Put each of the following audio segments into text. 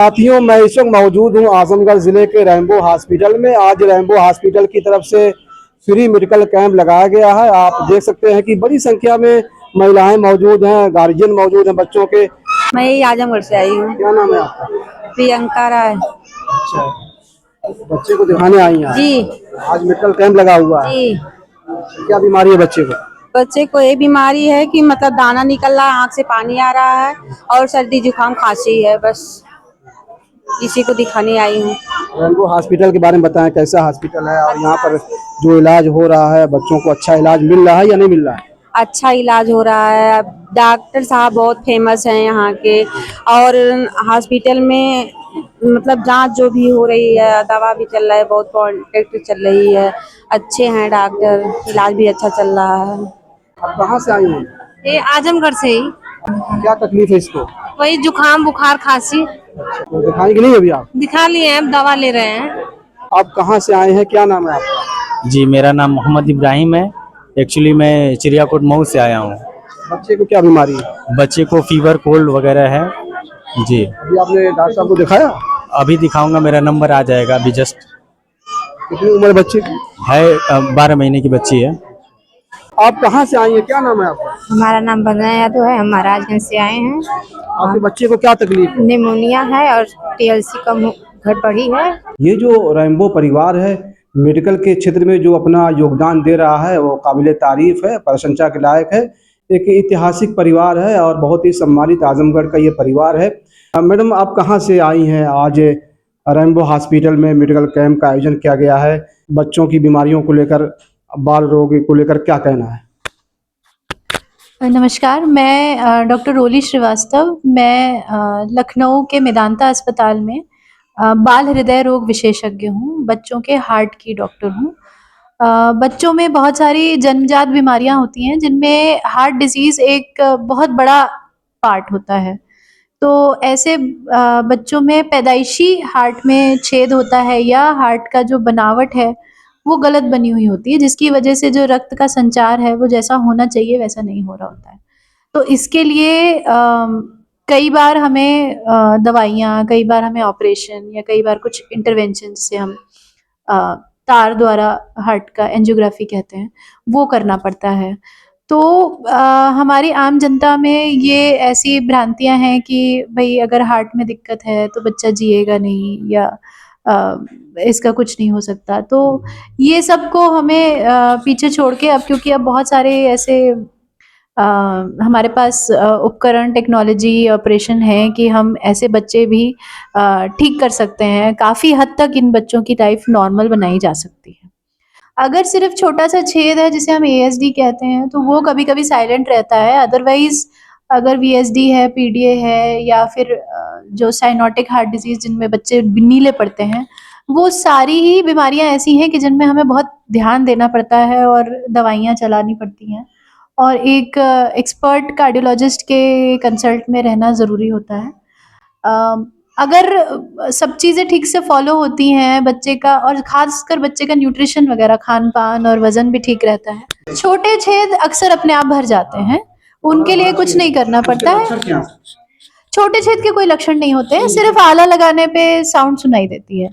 साथियों, मैं इस वक्त मौजूद हूँ आजमगढ़ जिले के रैम्बो हॉस्पिटल में। आज रैम्बो हॉस्पिटल की तरफ से फ्री मेडिकल कैंप लगाया गया है। आप देख सकते हैं कि बड़ी संख्या में महिलाएं मौजूद हैं, गार्जियन मौजूद हैं बच्चों के। मैं यही आजमगढ़ से आई हूँ। क्या नाम है आपका? प्रियंका राय। अच्छा, बच्चे को दिखाने आई हैं जी आज मेडिकल कैंप लगा हुआ है। जी। क्या बीमारी है बच्चे को? बच्चे को ये बीमारी है कि मतलब दाना निकल रहा है, आँख से पानी आ रहा है और सर्दी जुकाम खांसी है। बस इसी को दिखाने आई हूँ। रैम्बो हॉस्पिटल के बारे में बताएं, कैसा हॉस्पिटल है और यहाँ अच्छा पर जो इलाज हो रहा है बच्चों को अच्छा इलाज मिल रहा है या नहीं मिल रहा है? अच्छा इलाज हो रहा है। डॉक्टर साहब बहुत फेमस हैं यहाँ के। और हॉस्पिटल में मतलब जांच जो भी हो रही है, दवा भी चल रहा है, बहुत कॉन्टेक्ट चल रही है। अच्छे हैं डॉक्टर, इलाज भी अच्छा चल रहा है। आप कहाँ से आई हैं? ये आजमगढ़ से ही। क्या तकलीफ है इसको? वही जुकाम बुखार खांसी। तो दिखाई कि नहीं अभी आप? दिखा लिए हैं, अब दवा ले रहे हैं। आप कहाँ से आए हैं, क्या नाम है आपका? जी, मेरा नाम मोहम्मद इब्राहिम है। एक्चुअली मैं चिड़ियाकोट मऊ से आया हूँ। बच्चे को क्या बीमारी है? बच्चे को फीवर कोल्ड वगैरह है। जी, अभी आपने डॉक्टर साहब को दिखाया? अभी दिखाऊंगा, मेरा नंबर आ जाएगा अभी जस्ट। कितनी उम्र है बच्चे की? है 12 महीने की बच्ची है। आप कहाँ से आई हैं, क्या नाम है आपका? हमारा नाम बंदना यादव है। हम महाराजगंज से आए हैं। आपके बच्चे को क्या तकलीफ है? निमोनिया है और टीएलसी का गड़बड़ी है। ये जो रैम्बो परिवार है, मेडिकल के क्षेत्र में जो अपना योगदान दे रहा है वो काबिले तारीफ है, प्रशंसा के लायक है। एक ऐतिहासिक परिवार है और बहुत ही सम्मानित आजमगढ़ का ये परिवार है। मैडम, आप कहाँ से आई हैं? आज रैम्बो हॉस्पिटल में मेडिकल कैंप का आयोजन किया गया है। बच्चों की बीमारियों को लेकर, बाल रोग को लेकर क्या कहना है? नमस्कार, मैं डॉक्टर रोली श्रीवास्तव। मैं लखनऊ के मेदांता अस्पताल में बाल हृदय रोग विशेषज्ञ हूँ। बच्चों के हार्ट की डॉक्टर हूँ। बच्चों में बहुत सारी जन्मजात बीमारियाँ होती हैं जिनमें हार्ट डिजीज़ एक बहुत बड़ा पार्ट होता है। तो ऐसे बच्चों में पैदाइशी हार्ट में छेद होता है या हार्ट का जो बनावट है वो गलत बनी हुई होती है, जिसकी वजह से जो रक्त का संचार है वो जैसा होना चाहिए वैसा नहीं हो रहा होता है। तो इसके लिए कई बार हमें दवाइयाँ, कई बार हमें ऑपरेशन या कई बार कुछ इंटरवेंशन जिसे हम अ, तार द्वारा हार्ट का एंजियोग्राफी कहते हैं, वो करना पड़ता है। तो हमारी आम जनता में ये ऐसी भ्रांतियाँ हैं कि भई अगर हार्ट में दिक्कत है तो बच्चा जिएगा नहीं या अ, इसका कुछ नहीं हो सकता। तो ये सब को हमें पीछे छोड़ के, अब क्योंकि अब बहुत सारे ऐसे हमारे पास उपकरण, टेक्नोलॉजी, ऑपरेशन है कि हम ऐसे बच्चे भी ठीक कर सकते हैं। काफ़ी हद तक इन बच्चों की लाइफ नॉर्मल बनाई जा सकती है। अगर सिर्फ छोटा-सा छेद है जिसे हम एएसडी कहते हैं, तो वो कभी-कभी साइलेंट रहता है। अदरवाइज़ अगर वीएसडी है, पीडीए है या फिर जो साइनोटिक हार्ट डिज़ीज़ जिनमें बच्चे नीले पड़ते हैं, वो सारी ही बीमारियाँ ऐसी हैं कि जिनमें हमें बहुत ध्यान देना पड़ता है और दवाइयाँ चलानी पड़ती हैं। और एक एक्सपर्ट कार्डियोलॉजिस्ट के कंसल्ट में रहना ज़रूरी होता है। अगर सब चीज़ें ठीक से फ़ॉलो होती हैं बच्चे का, और ख़ासकर बच्चे का न्यूट्रिशन वग़ैरह, खान-पान और वज़न भी ठीक रहता है। छोटे छेद अक्सर अपने आप भर जाते हैं, उनके लिए कुछ नहीं करना पड़ता है। छोटे छेद के कोई लक्षण नहीं होते हैं, सिर्फ़ आला लगाने पे साउंड सुनाई देती है।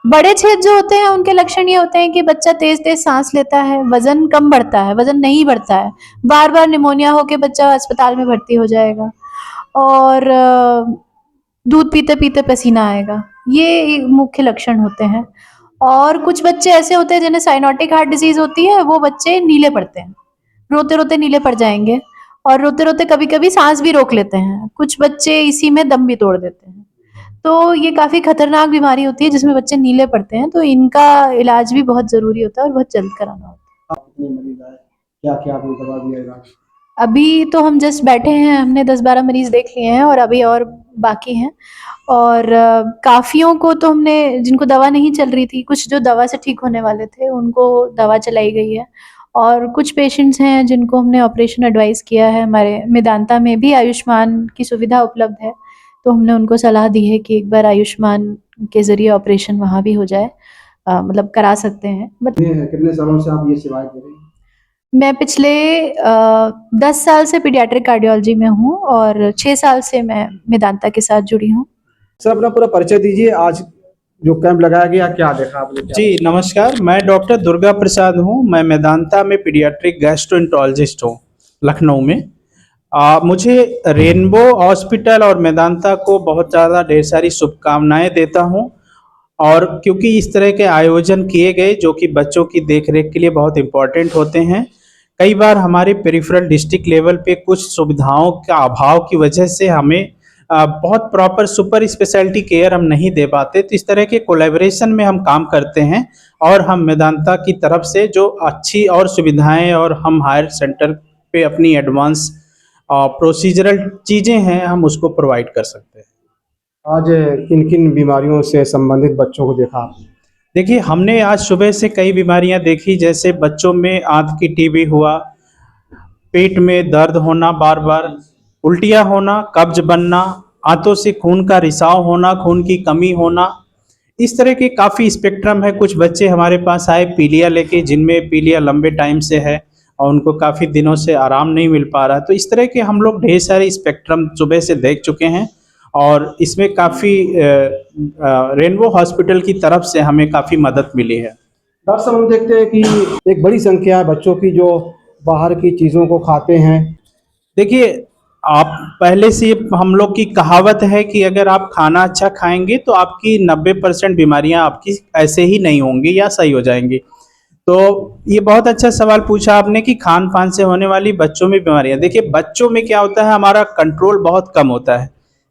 बड़े छेद जो होते हैं उनके लक्षण ये होते हैं कि बच्चा तेज़-तेज़ साँस लेता है, वज़न कम बढ़ता है, वज़न नहीं बढ़ता है, बार-बार निमोनिया होके बच्चा अस्पताल में भर्ती हो जाएगा और दूध पीते-पीते पसीना आएगा। ये मुख्य लक्षण होते हैं। और कुछ बच्चे ऐसे होते हैं जिन्हें साइनोटिक हार्ट डिज़ीज़ होती है, वो बच्चे नीले पड़ते हैं। रोते-रोते नीले पड़ जाएँगे और रोते-रोते कभी-कभी साँस भी रोक लेते हैं। कुछ बच्चे इसी में दम भी तोड़ देते हैं। तो ये काफ़ी खतरनाक बीमारी होती है जिसमें बच्चे नीले पड़ते हैं, तो इनका इलाज भी बहुत ज़रूरी होता है और बहुत जल्द कराना होता है। कितने मरीज आए, क्या क्या आपने दवा दिया इलाज? अभी तो हम जस्ट बैठे हैं, हमने 10-12 मरीज़ देख लिए हैं और अभी और बाकी हैं। और काफ़ियों को तो हमने, जिनको दवा नहीं चल रही थी, कुछ जो दवा से ठीक होने वाले थे, उनको दवा चलाई गई है। और कुछ पेशेंट्स हैं जिनको हमने ऑपरेशन एडवाइस किया है। हमारे मेदांता में भी आयुष्मान की सुविधा उपलब्ध है, तो हमने उनको सलाह दी है कि एक बार आयुष्मान के ज़रिए ऑपरेशन वहाँ भी हो जाए। मतलब करा सकते हैं। बट कितने सालों से आप ये सेवाएं दे रही हैं? मैं पिछले 10 साल से पीडियाट्रिक कार्डियोलॉजी में हूँ और 6 साल से मैं मेदांता के साथ जुड़ी हूँ। सर अपना पूरा परिचय दीजिए, आज जो कैंप लगाया गया क्या देखा आपने? जी नमस्कार, मैं डॉक्टर दुर्गा प्रसाद हूँ। मैं मेदांता में पीडियाट्रिक गैस्ट्रोएंटरोलॉजिस्ट हूँ लखनऊ में। मुझे रेनबो हॉस्पिटल और मेदांता को बहुत ज़्यादा ढेर सारी शुभकामनाएं देता हूँ। और क्योंकि इस तरह के आयोजन किए गए जो कि बच्चों की देखरेख के लिए बहुत इम्पोर्टेंट होते हैं। कई बार हमारे पेरिफेरल डिस्ट्रिक्ट लेवल पे कुछ सुविधाओं का अभाव की वजह से हमें बहुत प्रॉपर सुपर स्पेशलिटी केयर हम नहीं दे पाते, तो इस तरह के कोलैबोरेशन में हम काम करते हैं और हम मेदांता की तरफ से जो अच्छी और सुविधाएं और हम हायर सेंटर पे अपनी एडवांस प्रोसीजरल चीज़ें हैं हम उसको प्रोवाइड कर सकते हैं। आज किन किन बीमारियों से संबंधित बच्चों को देखा आपने? देखिए, हमने आज सुबह से कई बीमारियां देखी, जैसे बच्चों में आंत की टीबी हुआ, पेट में दर्द होना बार बार, उल्टियां होना, कब्ज बनना, आंतों से खून का रिसाव होना, खून की कमी होना, इस तरह के काफ़ी स्पेक्ट्रम है। कुछ बच्चे हमारे पास आए पीलिया लेके, जिनमें पीलिया लंबे टाइम से है और उनको काफ़ी दिनों से आराम नहीं मिल पा रहा। तो इस तरह के हम लोग ढेर सारे स्पेक्ट्रम सुबह से देख चुके हैं और इसमें काफ़ी रेनबो हॉस्पिटल की तरफ से हमें काफ़ी मदद मिली है। डॉक्टर साहब हम देखते हैं कि एक बड़ी संख्या है बच्चों की जो बाहर की चीज़ों को खाते हैं। देखिए, आप पहले से हम लोग की कहावत है कि अगर आप खाना अच्छा खाएंगे तो आपकी 90% बीमारियां आपकी ऐसे ही नहीं होंगी या सही हो जाएंगी। तो ये बहुत अच्छा सवाल पूछा आपने कि खान पान से होने वाली बच्चों में बीमारियां। देखिए, बच्चों में क्या होता है, हमारा कंट्रोल बहुत कम होता है।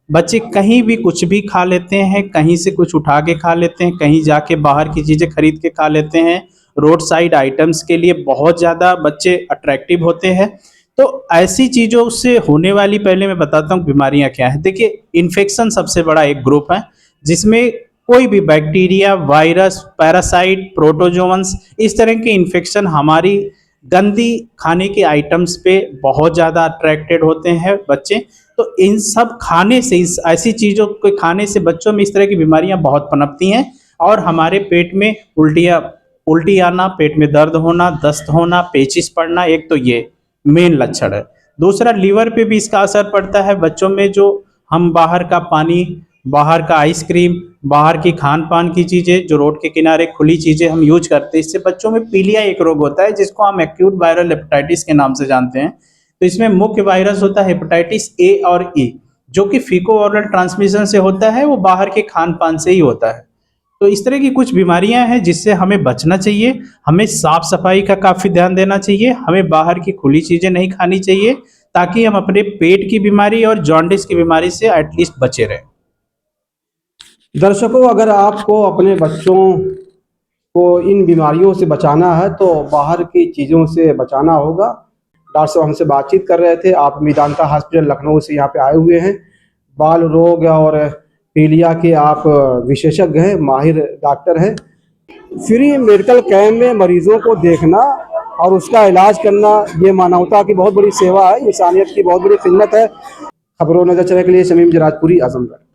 बच्चे कहीं भी कुछ भी खा लेते हैं, कहीं से कुछ उठा के खा लेते हैं, कहीं जाके बाहर की चीज़ें खरीद के खा लेते हैं। रोड साइड आइटम्स के लिए बहुत ज़्यादा बच्चे अट्रैक्टिव होते हैं। तो ऐसी चीज़ों से होने वाली, पहले मैं बताता हूँ बीमारियाँ क्या है। देखिए, इन्फेक्शन सबसे बड़ा एक ग्रुप है जिसमें कोई भी बैक्टीरिया, वायरस, पैरासाइट, प्रोटोजोअन्स, इस तरह के इन्फेक्शन हमारी गंदी खाने के आइटम्स पे बहुत ज़्यादा अट्रैक्टेड होते हैं बच्चे। तो इन सब खाने से, इस ऐसी चीज़ों को खाने से बच्चों में इस तरह की बीमारियां बहुत पनपती हैं और हमारे पेट में उल्टी आना, पेट में दर्द होना, दस्त होना, पेचिश पड़ना, एक तो ये मेन लक्षण है। दूसरा, लीवर पे भी इसका असर पड़ता है बच्चों में। जो हम बाहर का पानी, बाहर का आइसक्रीम, बाहर की खान पान की चीज़ें, जो रोड के किनारे खुली चीज़ें हम यूज करते हैं, इससे बच्चों में पीलिया एक रोग होता है जिसको हम एक्यूट वायरल हेपेटाइटिस के नाम से जानते हैं। तो इसमें मुख्य वायरस होता है हेपेटाइटिस ए और ई, जो कि फीको ओरल ट्रांसमिशन से होता है, वो बाहर के खान पान से ही होता है। तो इस तरह की कुछ बीमारियां हैं जिससे हमें बचना चाहिए। हमें साफ सफाई का काफ़ी ध्यान देना चाहिए, हमें बाहर की खुली चीज़ें नहीं खानी चाहिए, ताकि हम अपने पेट की बीमारी और जॉन्डिस की बीमारी से एटलीस्ट बचे रहें। दर्शकों, अगर आपको अपने बच्चों को इन बीमारियों से बचाना है तो बाहर की चीज़ों से बचाना होगा। डॉक्टर साहब हमसे बातचीत कर रहे थे। आप मेदांता हॉस्पिटल लखनऊ से यहाँ पे आए हुए हैं। बाल रोग और पीलिया के आप विशेषज्ञ हैं, माहिर डॉक्टर हैं। फ्री मेडिकल कैंप में मरीजों को देखना और उसका इलाज करना, ये मानवता की बहुत बड़ी सेवा है, इंसानियत की बहुत बड़ी खिदमत है। खबरों नजर चलने के लिए शमीम जराजपुरी, आजमगढ़।